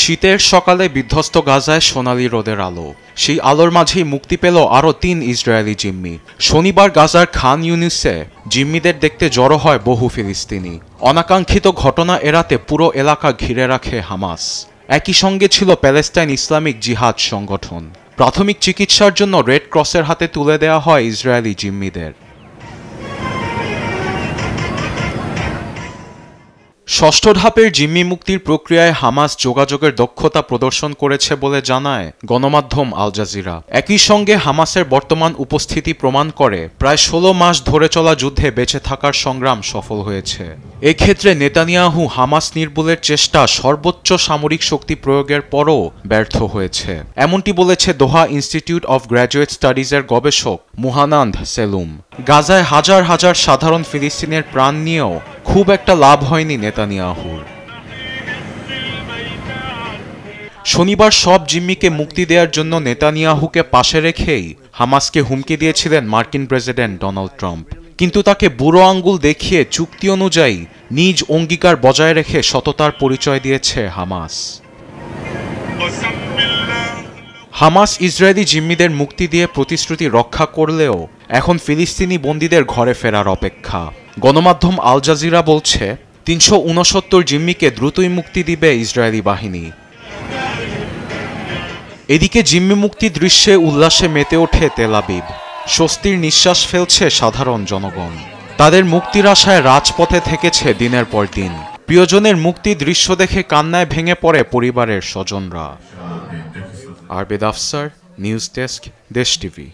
শীতের সকালে বিধ্বস্ত গাজায় সোনালি রোদের আলো। সেই আলোর মাঝেই মুক্তি পেল আরও ৩ ইসরায়েলি জিম্মি। শনিবার গাজার খান ইউনিসে জিম্মিদের দেখতে জড়ো হয় বহু ফিলিস্তিনি। অনাকাঙ্ক্ষিত ঘটনা এড়াতে পুরো এলাকা ঘিরে রাখে হামাস। একই সঙ্গে ছিল প্যালেস্টাইন ইসলামিক জিহাদ সংগঠন। প্রাথমিক চিকিৎসার জন্য রেড ক্রসের হাতে তুলে দেওয়া হয় ইসরায়েলি জিম্মিদের। ষষ্ঠ ধাপের জিম্মি মুক্তির প্রক্রিয়ায় হামাস যোগাযোগের দক্ষতা প্রদর্শন করেছে বলে জানায় গণমাধ্যম আল জাজিরা। একই সঙ্গে হামাসের বর্তমান উপস্থিতি প্রমাণ করে প্রায় ১৬ মাস ধরে চলা যুদ্ধে বেঁচে থাকার সংগ্রাম সফল হয়েছে। এক্ষেত্রে নেতানিয়াহু হামাস নির্মূলের চেষ্টা সর্বোচ্চ সামরিক শক্তি প্রয়োগের পরও ব্যর্থ হয়েছে, এমনটি বলেছে দোহা ইনস্টিটিউট অব গ্র্যাজুয়েট স্টাডিজের গবেষক মুহানান্দ সেলুম। গাজায় হাজার হাজার সাধারণ ফিলিস্তিনের প্রাণ নিয়েও খুব একটা লাভ হয়নি নেতানিয়াহুর। শনিবার সব জিম্মিকে মুক্তি দেওয়ার জন্য নেতানিয়াহুকে পাশে রেখেই হামাসকে হুমকি দিয়েছিলেন মার্কিন প্রেসিডেন্ট ডোনাল্ড ট্রাম্প। কিন্তু তাকে বুড়ো আঙ্গুল দেখিয়ে চুক্তি অনুযায়ী নিজ অঙ্গীকার বজায় রেখে সততার পরিচয় দিয়েছে হামাস। হামাস ইসরায়েলি জিম্মিদের মুক্তি দিয়ে প্রতিশ্রুতি রক্ষা করলেও এখন ফিলিস্তিনি বন্দীদের ঘরে ফেরার অপেক্ষা। গণমাধ্যম আল জাজিরা বলছে ৩৬৯ জিম্মিকে দ্রুতই মুক্তি দিবে ইসরায়েলি বাহিনী। এদিকে জিম্মি মুক্তি দৃশ্যে উল্লাসে মেতে ওঠে তেল আবিব। স্বস্তির নিঃশ্বাস ফেলছে সাধারণ জনগণ। তাদের মুক্তির আশায় রাজপথে থেকেছে দিনের পর দিন। প্রিয়জনের মুক্তি দৃশ্য দেখে কান্নায় ভেঙে পড়ে পরিবারের স্বজনরা। আরবেদ আফসার, নিউজ ডেস্ক, দেশ টিভি।